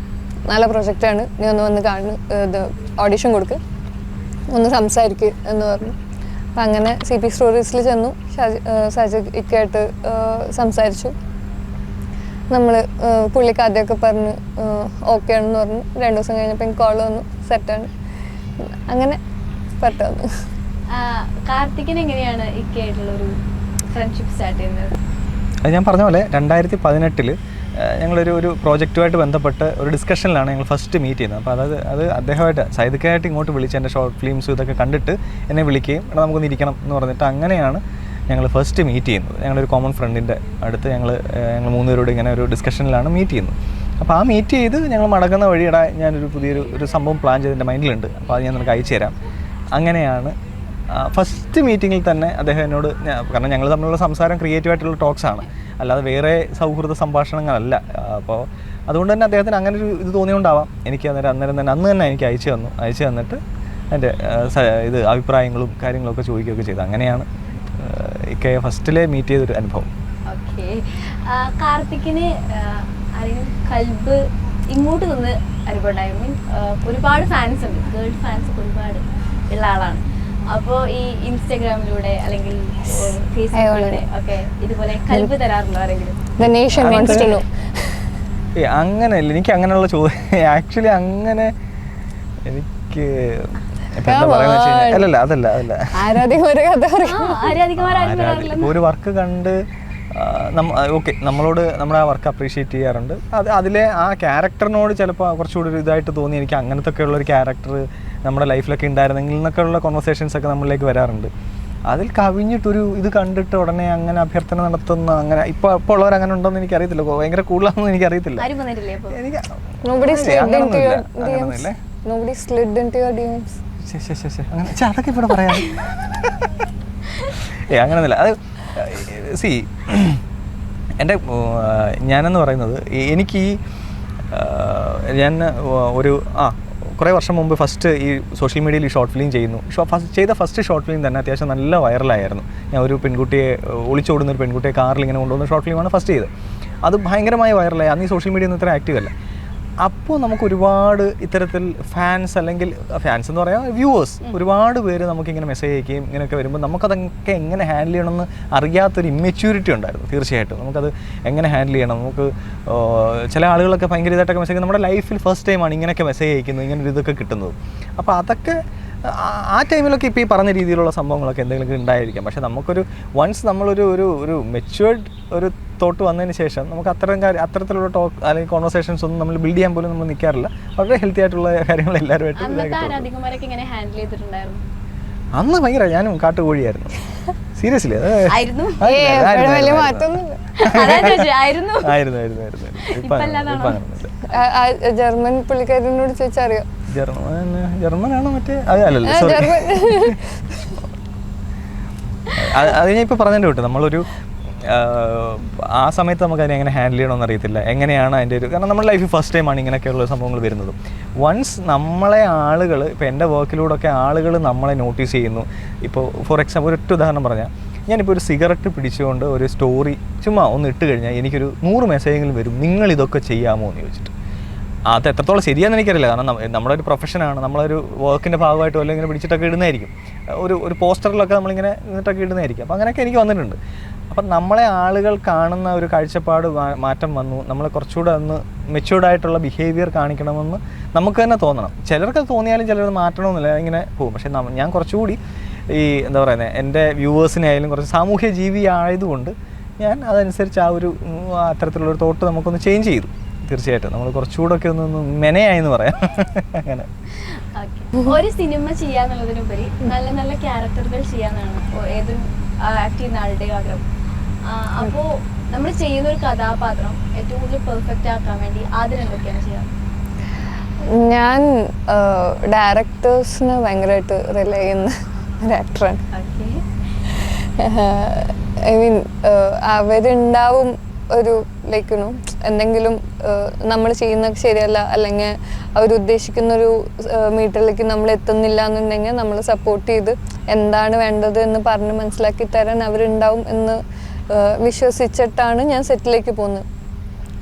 നല്ല പ്രൊജക്റ്റാണ്, നീ ഒന്ന് വന്ന് കാണുന്നു, ഇത് ഓഡിഷൻ കൊടുക്ക്, ഒന്ന് സംസാരിക്കുക എന്ന് പറഞ്ഞു. അപ്പം അങ്ങനെ CP സ്റ്റോറീസിൽ ചെന്നു, സാജിദ് ഇക്കായിട്ട് സംസാരിച്ചു. നമ്മൾ പുള്ളിക്ക് ആദ്യമൊക്കെ പറഞ്ഞ് ഓക്കെ ആണെന്ന് പറഞ്ഞു. 2 ദിവസം കഴിഞ്ഞപ്പോൾ എനിക്ക് കോൾ വന്നു, സെറ്റാണ്, അങ്ങനെ പെട്ടെന്ന്. കാർത്തികിന് എങ്ങനെയാണ് ഇക്കായിട്ടുള്ളൊരു ഫ്രണ്ട്ഷിപ്പ് സ്റ്റാർട്ട് ചെയ്യുന്നത്? അത് ഞാൻ പറഞ്ഞ പോലെ 2018 ഞങ്ങളൊരു പ്രോജക്റ്റുമായിട്ട് ബന്ധപ്പെട്ട് ഒരു ഡിസ്കഷനിലാണ് ഞങ്ങൾ ഫസ്റ്റ് മീറ്റ് ചെയ്യുന്നത്. അപ്പോൾ അത് അദ്ദേഹമായിട്ട് സൈദിക്കായിട്ട് ഇങ്ങോട്ട് വിളിച്ച് എൻ്റെ ഷോർട്ട് ഫിലിംസും ഇതൊക്കെ കണ്ടിട്ട് എന്നെ വിളിക്കുകയും എടാ നമുക്കൊന്ന് ഇരിക്കണം എന്ന് പറഞ്ഞിട്ട് അങ്ങനെയാണ് ഞങ്ങൾ ഫസ്റ്റ് മീറ്റ് ചെയ്യുന്നത്. ഞങ്ങളൊരു കോമൺ ഫ്രണ്ടിൻ്റെ അടുത്ത് ഞങ്ങൾ 3 പേരോട് ഇങ്ങനെ ഒരു ഡിസ്കഷനിലാണ് മീറ്റ് ചെയ്യുന്നത്. അപ്പോൾ ആ മീറ്റ് ചെയ്ത് ഞങ്ങൾ മടങ്ങുന്ന വഴിയിടാ ഞാനൊരു പുതിയൊരു സംഭവം പ്ലാൻ ചെയ്ത് എൻ്റെ മൈൻഡിലുണ്ട്, അപ്പോൾ അത് ഞാൻ നിനക്ക് അയച്ചു തരാം. അങ്ങനെയാണ് ഫസ്റ്റ് മീറ്റിങ്ങിൽ തന്നെ അദ്ദേഹം എന്നോട്, കാരണം ഞങ്ങൾ തമ്മിലുള്ള സംസാരം ക്രിയേറ്റീവായിട്ടുള്ള ടോക്സാണ്, അല്ലാതെ വേറെ സൗഹൃദ സംഭാഷണങ്ങളല്ല. അപ്പോൾ അതുകൊണ്ട് തന്നെ അദ്ദേഹത്തിന് അങ്ങനെ ഒരു ഇത് തോന്നിയോണ്ടാവാം എനിക്ക് അന്ന് തന്നെ എനിക്ക് അയച്ചു തന്നിട്ട് എൻ്റെ ഇത് അഭിപ്രായങ്ങളും കാര്യങ്ങളൊക്കെ ചോദിക്കുകയൊക്കെ ചെയ്തു. അങ്ങനെയാണ് ഇക്കയെ ഫസ്റ്റിലെ മീറ്റ് ചെയ്തൊരു അനുഭവം. ഓക്കെ, കാർത്തിക്കിന് ആരെങ്കിലും കൽബ് ഇങ്ങോട്ട് നിന്ന് അനുഭവം മീൻ ഒരുപാട് ഫാൻസ് ഉണ്ട്, ഗേൾ ഫാൻസ് ഒരുപാട് ഉള്ള ആളാണ്. അപ്പോൾ ഈ ഇൻസ്റ്റാഗ്രാമിലൂടെ അല്ലെങ്കിൽ ഫേസ്ബുക്കിലൂടെ ഒക്കെ ഇതുപോലെ കൽബ് തരാറുണ്ടോ ആരെങ്കിലും? അങ്ങനെയല്ല, എനിക്ക് അങ്ങനെയുള്ള ആക്ച്വലി അങ്ങനെ എനിക്ക് ഒരു വർക്ക് കണ്ട് ഓക്കെ നമ്മളോട് നമ്മുടെ ആ വർക്ക് അപ്രീഷിയേറ്റ് ചെയ്യാറുണ്ട്. അതിലെ ആ ക്യാരക്ടറിനോട് ചിലപ്പോൾ കുറച്ചുകൂടി ഒരു ഇതായിട്ട് തോന്നി, എനിക്ക് അങ്ങനത്തെ ഒക്കെ ഉള്ളൊരു ക്യാരക്ടർ നമ്മുടെ ലൈഫിലൊക്കെ ഉണ്ടായിരുന്നെങ്കിൽ എന്നൊക്കെ ഉള്ള കോൺവെർസേഷൻസ് ഒക്കെ നമ്മളിലേക്ക് വരാറുണ്ട്. അതിൽ കവിഞ്ഞിട്ടൊരു ഇത് കണ്ടിട്ട് ഉടനെ അങ്ങനെ അഭ്യർത്ഥന നടത്തുന്ന അങ്ങനെ ഇപ്പോൾ ഉള്ളവർ അങ്ങനെ ഉണ്ടോയെന്ന് എനിക്കറിയത്തില്ല, ഭയങ്കര കൂടുതലാണെന്ന് എനിക്കറിയത്തില്ല. അതൊക്കെ ഇവിടെ പറയാം. അങ്ങനെയൊന്നുമില്ല. അത് എൻ്റെ ഞാനെന്ന് പറയുന്നത് എനിക്ക് ഞാൻ കുറേ വർഷം മുമ്പ് ഫസ്റ്റ് ഈ സോഷ്യൽ മീഡിയയിൽ ഈ ഷോർട്ട് ഫിലിം ചെയ്യുന്നു. ഫസ്റ്റ് ഷോർട്ട് ഫിലിം തന്നെ അത്യാവശ്യം നല്ല വൈറലായിരുന്നു. ഞാൻ ഒരു പെൺകുട്ടിയെ ഒളിച്ചോടുന്ന ഒരു പെൺകുട്ടിയെ കാറിൽ ഇങ്ങനെ കൊണ്ടുവന്ന ഷോർട്ട് ഫിലിമാണ് ഫസ്റ്റ് ചെയ്തത്. അത് ഭയങ്കരമായി വൈറലായി. അന്ന് ഈ സോഷ്യൽ മീഡിയ ഒന്നും ഇത്ര ആക്റ്റീവ് അല്ല. അപ്പോൾ നമുക്ക് ഒരുപാട് ഇത്തരത്തിൽ ഫാൻസ് അല്ലെങ്കിൽ ഫാൻസ് എന്ന് പറയാം വ്യൂവേഴ്സ് ഒരുപാട് പേര് നമുക്കിങ്ങനെ മെസ്സേജ് അയക്കുകയും ഇങ്ങനെയൊക്കെ വരുമ്പോൾ നമുക്കതൊക്കെ എങ്ങനെ ഹാൻഡിൽ ചെയ്യണമെന്ന് അറിയാത്തൊരു ഇമ്മെച്യൂരിറ്റി ഉണ്ടായിരുന്നു. തീർച്ചയായിട്ടും നമുക്കത് എങ്ങനെ ഹാൻഡിൽ ചെയ്യണം. നമുക്ക് ചില ആളുകളൊക്കെ ഭയങ്കര ഇതായിട്ടൊക്കെ മെസ്സേജ് നമ്മുടെ ലൈഫിൽ ഫസ്റ്റ് ടൈമാണ് ഇങ്ങനെയൊക്കെ മെസ്സേജ് അയക്കുന്നത്, ഇങ്ങനൊരു ഇതൊക്കെ കിട്ടുന്നത്. അപ്പോൾ അതൊക്കെ ആ ടൈമിലൊക്കെ ഇപ്പോൾ ഈ പറഞ്ഞ രീതിയിലുള്ള സംഭവങ്ങളൊക്കെ എന്തെങ്കിലുമൊക്കെ ഉണ്ടായിരിക്കാം. പക്ഷേ നമുക്കൊരു വൺസ് നമ്മളൊരു മെച്യൂർഡ് ഒരു തോട്ട് വന്നതിന് ശേഷം നമുക്ക് അത്തരത്തിലുള്ള ടോക്ക് അല്ലെങ്കിൽ കോൺവെർസേഷൻസ് ഒന്നും നമ്മൾ ബിൽഡ് ചെയ്യാൻ പോലും നമ്മൾ നിൽക്കാറില്ല. വളരെ ഹെൽത്തി ആയിട്ടുള്ള കാര്യങ്ങൾ എല്ലാവരുമായിട്ട്. അന്ന് ഭയങ്കര ഞാനും കാട്ടുകോഴിയായിരുന്നു, സീരിയസ്ലി. ജർമ്മൻ പുള്ളിക്കാരനോട് ചോദിച്ചറിയോ? ജർമ്മനാണോ മറ്റേ അതല്ലല്ലോ, അത് ഞാൻ ഇപ്പോൾ പറഞ്ഞതിൻ്റെ വിട്ടു. നമ്മളൊരു ആ സമയത്ത് നമുക്ക് അതിനെ എങ്ങനെ ഹാൻഡിൽ ചെയ്യണമെന്ന് അറിയത്തില്ല, എങ്ങനെയാണ് അതിൻ്റെ ഒരു, കാരണം നമ്മുടെ ലൈഫിൽ ഫസ്റ്റ് ടൈമാണ് ഇങ്ങനെയൊക്കെയുള്ള സംഭവങ്ങൾ വരുന്നത്. വൺസ് നമ്മളെ ആളുകൾ ഇപ്പോൾ എൻ്റെ വർക്കിലൂടെയൊക്കെ ആളുകൾ നമ്മളെ നോട്ടീസ് ചെയ്യുന്നു. ഇപ്പോൾ ഫോർ എക്സാമ്പിൾ ഒരൊറ്റ ഉദാഹരണം പറഞ്ഞാൽ, ഞാനിപ്പോൾ ഒരു സിഗരറ്റ് പിടിച്ചുകൊണ്ട് ഒരു സ്റ്റോറി ചുമ്മാ ഒന്ന് ഇട്ട് കഴിഞ്ഞാൽ എനിക്കൊരു 100 മെസ്സേജെങ്കിലും വരും, നിങ്ങളിതൊക്കെ ചെയ്യാമോ എന്ന് ചോദിച്ചിട്ട്. അത് എത്രത്തോളം ശരിയാണെന്ന് എനിക്കറിയില്ല, കാരണം നമ്മുടെ ഒരു പ്രൊഫഷനാണ്, നമ്മളൊരു വർക്കിൻ്റെ ഭാഗമായിട്ട് വല്ല ഇങ്ങനെ പിടിച്ചിട്ടൊക്കെ ഇടുന്നതായിരിക്കും, ഒരു പോസ്റ്ററിലൊക്കെ നമ്മളിങ്ങനെ നിന്നിട്ടൊക്കെ ഇടുന്നതായിരിക്കും. അപ്പോൾ അങ്ങനെയൊക്കെ എനിക്ക് വന്നിട്ടുണ്ട്. അപ്പം നമ്മളെ ആളുകൾ കാണുന്ന ഒരു കാഴ്ചപ്പാട് മാറ്റം വന്നു. നമ്മളെ കുറച്ചുകൂടെ ഒന്ന് മെച്യൂർഡായിട്ടുള്ള ബിഹേവിയർ കാണിക്കണമെന്ന് നമുക്ക് തന്നെ തോന്നണം. ചിലർക്ക് തോന്നിയാലും ചിലർ മാറ്റണമെന്നില്ല, ഇങ്ങനെ പോകും. പക്ഷേ ഞാൻ കുറച്ചുകൂടി ഈ എന്താ പറയുന്നത്, എൻ്റെ വ്യൂവേഴ്സിനെ ആയാലും കുറച്ച് സാമൂഹ്യ ജീവി ആയതുകൊണ്ട് ഞാൻ അതനുസരിച്ച് ആ ഒരു അത്തരത്തിലുള്ളൊരു തോട്ട് നമുക്കൊന്ന് ചേഞ്ച് ചെയ്തു. തീർച്ചയായിട്ടും നമ്മൾ കുറച്ചുകൂടെ ഒക്കെ ഒന്ന് മെനയായെന്ന് പറയാം. അങ്ങനെ ഒരു സിനിമ ചെയ്യാന്നുള്ളതിനുപരി നല്ല നല്ല ക്യാരക്ടറുകൾ ചെയ്യാന്നാണ് ഏതൊരു ആക്ട് ചെയ്യുന്ന ആളുടെ ആഗ്രഹം. അപ്പോൾ നമ്മൾ ചെയ്യുന്ന ഒരു കഥാപാത്രം ഏറ്റവും കൂടുതൽ പെർഫെക്റ്റ് ആക്കാൻ വേണ്ടി അതിനെന്തൊക്കെയാണ് ചെയ്യാറ്? ഞാൻ ഡയറക്ടേഴ്സിന് ഭയങ്കരമായിട്ട് റിലേ ചെയ്യുന്ന ഒരു ആക്ടറാണ്. ഐ മീൻ അവരുണ്ടാവും ഒരു ലൈക്കണു എന്തെങ്കിലും നമ്മൾ ചെയ്യുന്നത് ശരിയല്ല, അല്ലെങ്കിൽ അവരുദ്ദേശിക്കുന്നൊരു മീറ്ററിലേക്ക് നമ്മൾ എത്തുന്നില്ല എന്നുണ്ടെങ്കിൽ നമ്മൾ സപ്പോർട്ട് ചെയ്ത് എന്താണ് വേണ്ടത് എന്ന് പറഞ്ഞ് മനസ്സിലാക്കി തരാൻ അവരുണ്ടാവും എന്ന് വിശ്വസിച്ചിട്ടാണ് ഞാൻ സെറ്റിലേക്ക് പോകുന്നത്.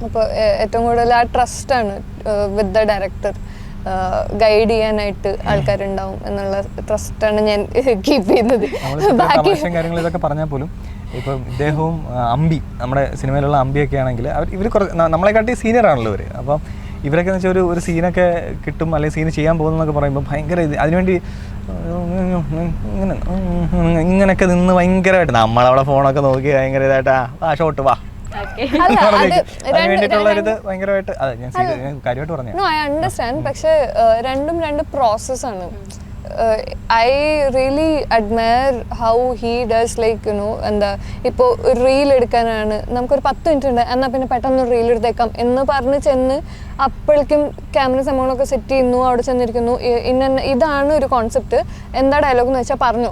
അപ്പോൾ ഏറ്റവും കൂടുതൽ ആ ട്രസ്റ്റാണ് വിത്ത് ദ ഡയറക്ടർ. ഗൈഡ് ചെയ്യാനായിട്ട് ആൾക്കാരുണ്ടാവും എന്നുള്ള ട്രസ്റ്റാണ് ഞാൻ കീപ്പ് ചെയ്യുന്നത്. കാര്യങ്ങൾ ഇതൊക്കെ പറഞ്ഞാൽ പോലും ഇപ്പം ഇദ്ദേഹവും അമ്പി, നമ്മുടെ സിനിമയിലുള്ള അമ്പിയൊക്കെ ആണെങ്കിൽ ഇവർ നമ്മളെക്കാട്ടി സീനിയർ ആണല്ലോ ഇവർ. അപ്പം ഇവരൊക്കെ എന്ന് വെച്ചാൽ ഒരു സീനൊക്കെ കിട്ടും അല്ലെങ്കിൽ സീൻ ചെയ്യാൻ പോകുന്നതൊക്കെ പറയുമ്പോൾ ഭയങ്കര അതിനുവേണ്ടി ഇങ്ങനെയൊക്കെ നിന്ന് ഭയങ്കരമായിട്ട് നമ്മളവിടെ ഫോണൊക്കെ നോക്കി ഭയങ്കര ഇതായിട്ട് ആ ഷോട്ട് വാ വേണ്ടിട്ടുള്ളൊരിത് ഭയങ്കരമായിട്ട് ഞാൻ കാര്യമായിട്ട് പറഞ്ഞു. I understand. പക്ഷെ രണ്ടും രണ്ട് പ്രോസസ്സാണ്. I really admire how he does like എന്താ ഇപ്പോൾ ഒരു റീൽ എടുക്കാനാണ് നമുക്കൊരു 10 മിനിറ്റ് ഉണ്ട്, എന്നാൽ പിന്നെ പെട്ടെന്ന് റീൽ എടുത്തേക്കാം എന്ന് പറഞ്ഞ് ചെന്ന് അപ്പോഴേക്കും ക്യാമറ സംഭവങ്ങളൊക്കെ സെറ്റ് ചെയ്യുന്നു, അവിടെ ചെന്നിരിക്കുന്നു, ഇതാണ് ഒരു കോൺസെപ്റ്റ്, എന്താ ഡയലോഗ് എന്ന് വെച്ചാൽ പറഞ്ഞു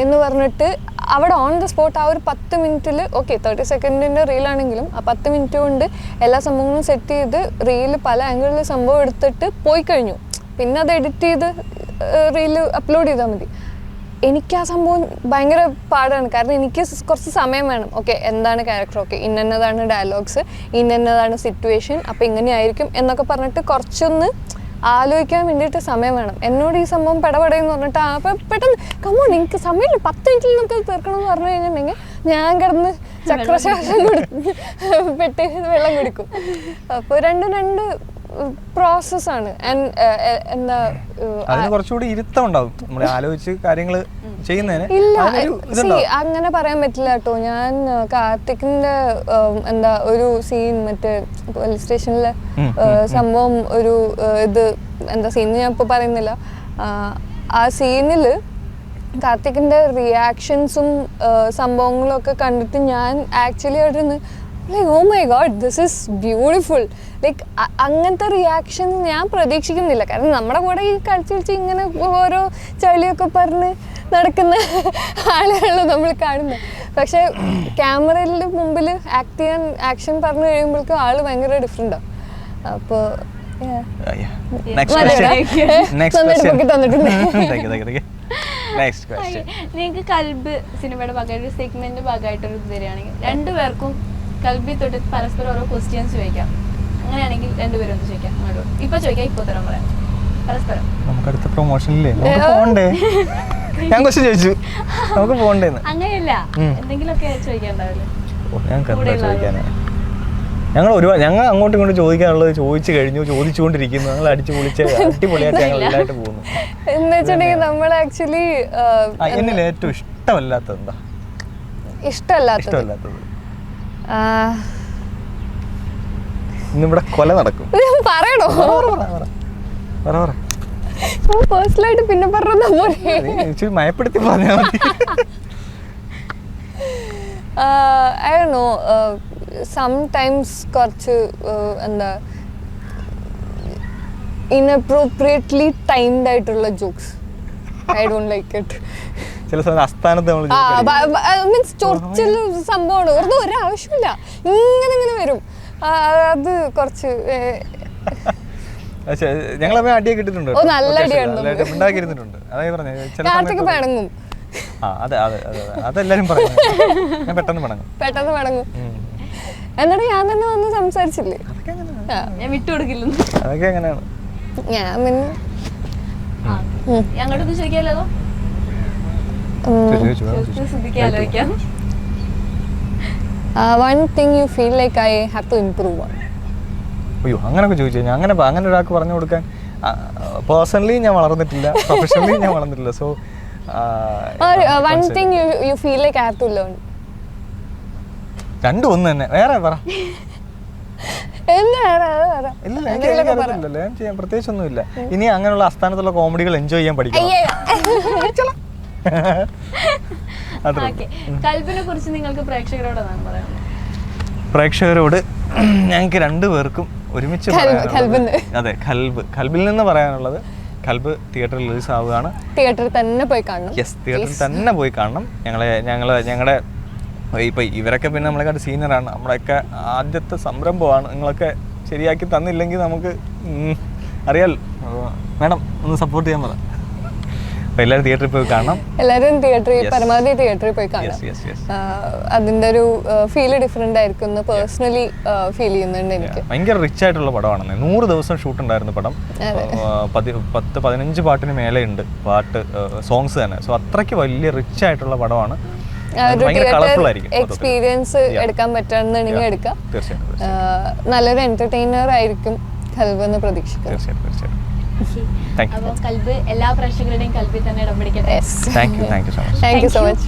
എന്ന് പറഞ്ഞിട്ട് അവിടെ ഓൺ ദ സ്പോട്ട് ആ ഒരു 10 മിനിറ്റിൽ ഓക്കെ 30 സെക്കൻഡിൻ്റെ റീലാണെങ്കിലും ആ 10 മിനിറ്റ് കൊണ്ട് എല്ലാ സംഭവങ്ങളും സെറ്റ് ചെയ്ത് റീല് പല ആംഗിളിൽ സംഭവം എടുത്തിട്ട് പോയി കഴിഞ്ഞു. പിന്നെ അത് എഡിറ്റ് ചെയ്ത് റീല് അപ്ലോഡ് ചെയ്താൽ മതി. എനിക്ക് ആ സംഭവം ഭയങ്കര പാടാണ്. കാരണം എനിക്ക് കുറച്ച് സമയം വേണം. ഓക്കെ എന്താണ് ക്യാരക്ടർ, ഓക്കെ ഇന്നതാണ് ഡയലോഗ്സ്, ഇന്നതാണ് സിറ്റുവേഷൻ, അപ്പോൾ ഇങ്ങനെയായിരിക്കും എന്നൊക്കെ പറഞ്ഞിട്ട് കുറച്ചൊന്ന് ആലോചിക്കാൻ വേണ്ടിയിട്ട് സമയം വേണം. എന്നോട് ഈ സംഭവം പെടപെടയെന്ന് പറഞ്ഞിട്ട് അപ്പം പെട്ടെന്ന് കമ്മോൺ എനിക്ക് സമയമില്ല 10 മിനിറ്റിൽ നമുക്ക് തീർക്കണം എന്ന് പറഞ്ഞു കഴിഞ്ഞിട്ടുണ്ടെങ്കിൽ ഞാൻ കിടന്ന് ചക്രശ്വാസം പെട്ട് വെള്ളം കുടിക്കും. അപ്പോൾ രണ്ട് പ്രോസസ്സാണ്. എന്താ അതിന് കുറച്ചുകൂടി ഇരുത്തം ഉണ്ടാവും നമ്മൾ ആലോചിച്ച് കാര്യങ്ങൾ ചെയ്യുന്നതിന്. ഇല്ല അങ്ങനെ പറയാൻ പറ്റില്ല കേട്ടോ. ഞാൻ കാർത്തിക്കിന്റെ എന്താ ഒരു സീൻ മറ്റേ പോലീസ് സ്റ്റേഷനിലെ സംഭവം ഒരു ഇത് എന്താ സീൻ ഞാൻ ഇപ്പോൾ പറയുന്നില്ല. ആ സീനിൽ കാർത്തിക്കിന്റെ റിയാക്ഷൻസും സംഭവങ്ങളും ഒക്കെ കണ്ടിട്ട് ഞാൻ ആക്ച്വലി അവിടെ like oh my God this is beautiful. Like അങ്ങനത്തെ റിയാക്ഷൻ ഞാൻ പ്രതീക്ഷിക്കുന്നില്ല. കാരണം നമ്മുടെ കൂടെ ഈ കളിച്ച് ഇങ്ങനെ ഓരോ ചളിയൊക്കെ പറഞ്ഞ് നടക്കുന്ന ആളുകൾ നമ്മൾ കാണുന്നത്. പക്ഷെ ക്യാമറയുടെ മുമ്പിൽ ആക്ട് ചെയ്യാൻ ആക്ഷൻ പറഞ്ഞു കഴിയുമ്പോഴേക്കും ആള് ഭയങ്കര ഡിഫറെൻ്റ് ആവും. അപ്പോൾ നിങ്ങൾക്ക് കൽബ് സിനിമയുടെ ഭാഗമായിട്ട് സെഗ്മെന്റ് ഭാഗമായിട്ടൊരു തരികയാണെങ്കിൽ രണ്ടുപേർക്കും കൽബി തൊട്ട് പരസ്പരം ഓരോ ക്വസ്റ്റ്യൻസ് ചോദിക്കാം. അങ്ങനെയാണെങ്കിൽ രണ്ടുപേരും ഒന്ന് ചോദിക്കാം. അങ്ങോട്ട് ഇപ്പൊ ചോദിക്കാം, ഇപ്പൊ തരാൻ പറയാം പരസ്പരം. നമുക്ക് അടുത്ത പ്രൊമോഷനില്ലേ പോണ്ടേ? ഞാൻ ക്വസ്റ്റ്യൻ ചോദിച്ചു, നമുക്ക് പോണ്ടേന്ന്. അങ്ങനെയല്ല, എന്തെങ്കിലുമൊക്കെ ചോദിക്കാണ്ടാവില്ലേ? ഞങ്ങൾ അങ്ങോട്ടും ഇങ്ങോട്ടും ചോദിക്കാനുള്ളത് ചോദിച്ചു കഴിഞ്ഞു, ചോദിച്ചുകൊണ്ടിരിക്കുന്നു. ഞങ്ങൾ അടിച്ചു പൊളിച്ച് അടിപൊളിയായിട്ട് ഞങ്ങൾ എല്ലായിട്ട് പോകുന്നു. എന്ന് വെച്ചിട്ടുണ്ടെങ്കിൽ നമ്മൾ ആക്ച്വലി എന്നിൽ ഏറ്റവും ഇഷ്ടമല്ലാത്തത് എന്താ? ഇഷ്ടമല്ലാത്തത് ഇന്നിവിടെ കൊല നടക്കും. പറയണോ? പേഴ്സണലായിട്ട് പിന്നെ പറഞ്ഞാ പോലെ മയപ്പെടുത്തി പറഞ്ഞാൽ മതി. ഐ ഡോണ്ട് നോ, സംടൈംസ് കുറച്ച് എന്താ ഇൻഅപ്രോപ്രിയേറ്റ്ലി ടൈംഡ് ആയിട്ടുള്ള jokes I don't like it. ചില സമയത്ത് അസ്ഥാനത്ത് മീൻസ് ചൊറിച്ചില് സംഭവമാണ്, വെറുതെ ഒരാവശ്യമില്ല, ഇങ്ങനെ വരും. അത് കുറച്ച് ഞങ്ങൾ അടിയൊക്കെ ഇട്ടിട്ടുണ്ട്. നല്ല അടിയാണ് കാർത്തിക് പിണങ്ങും. അതെല്ലാരും പറയും പെട്ടെന്ന് പിണങ്ങും. എന്നിട്ട് ഞാൻ തന്നെ വന്ന് സംസാരിച്ചില്ലേ, ഞാൻ വിട്ടുകൊടുക്കില്ല. അതൊക്കെ എങ്ങനെയാണ്? ഞാൻ പിന്നെ ഞങ്ങളൊന്നും ചോദിക്കാമല്ലോ, ആലോചിക്കാം. One thing you feel like I have to improve on. അയ്യോ അങ്ങനെയൊക്കെ ചോദിച്ചു കഴിഞ്ഞാൽ അങ്ങനെ ഒരാൾക്ക് പറഞ്ഞു കൊടുക്കാൻ പേഴ്സണലി ഞാൻ വളർന്നിട്ടില്ല, പ്രൊഫഷണലി ഞാൻ വളർന്നിട്ടില്ല. So one thing you feel like I have to learn. രണ്ടും ഒന്ന് തന്നെ. വേറെ പറ. എന്താ വേറെ? ഇല്ല എനിക്ക് അറിയത്തില്ലല്ലോ, ഞാൻ ചെയ്യാൻ പ്രത്യേകിച്ചൊന്നുമില്ല. ഇനി അങ്ങനെയുള്ള അസ്ഥാനത്തുള്ള കോമഡികൾ എൻജോയ് ചെയ്യാൻ പഠിക്കണം. അത്രേ. ഓക്കെ, കൽബിനെ കുറിച്ച് നിങ്ങൾക്ക് പ്രേക്ഷകരോട് എന്താണ് പറയാനുള്ളത്? പ്രേക്ഷകരോട് ഞങ്ങൾക്ക് രണ്ടുപേർക്കും ഒരുമിച്ച് പറയാനുള്ളത്, അതെ, കൽബിൽ നിന്ന് പറയാനുള്ളത്, കൽബ് തിയേറ്ററിൽ റിലീസ് ആവുകയാണ്. തിയേറ്ററിൽ തന്നെ പോയി കാണണം. യെസ്, തിയേറ്ററിൽ തന്നെ പോയി കാണണം. ഞങ്ങളുടെ ഇപ്പം ഇവരൊക്കെ പിന്നെ നമ്മളെക്കാട്ട് സീനിയറാണ്. നമ്മളൊക്കെ ആദ്യത്തെ സംരംഭമാണ്. നിങ്ങളൊക്കെ ശരിയാക്കി തന്നില്ലെങ്കിൽ നമുക്ക് അറിയാലോ. മാഡം ഒന്ന് സപ്പോർട്ട് ചെയ്യാൻ പറ. അപ്പോൾ എല്ലാവരും തിയേറ്ററിൽ പോയി കാണണം. എല്ലാവരും തിയേറ്ററിൽ, പരമാവധി തിയേറ്ററിൽ പോയി കാണണം. അതിൻ്റെ ഒരു ഫീല് ഡിഫറെൻ്റ് ആയിരിക്കും എന്ന് പേഴ്സണലി ഫീൽ ചെയ്യുന്നുണ്ട് എനിക്ക്. ഭയങ്കര റിച്ച് ആയിട്ടുള്ള പടമാണ്. 100 ദിവസം ഷൂട്ട് ഉണ്ടായിരുന്നു പടം. 10-15 പാട്ടിന് മേലെ ഉണ്ട് പാട്ട്, സോങ്സ് തന്നെ. സോ അത്രയ്ക്ക് വലിയ റിച്ച് ആയിട്ടുള്ള പടമാണ്. എക്സ്പീരിയൻസ് എടുക്കാൻ പറ്റുകയാണെന്നുണ്ടെങ്കിൽ എടുക്കാം. നല്ലൊരു എന്റർടൈനർ ആയിരിക്കും കൽബ് എന്ന് പ്രതീക്ഷിക്കുന്നു. അപ്പോൾ കൽബ് എല്ലാ പ്രേക്ഷകരുടെയും കൽബിൽ തന്നെ ഇടം പിടിക്കട്ടെ. Thank you so much.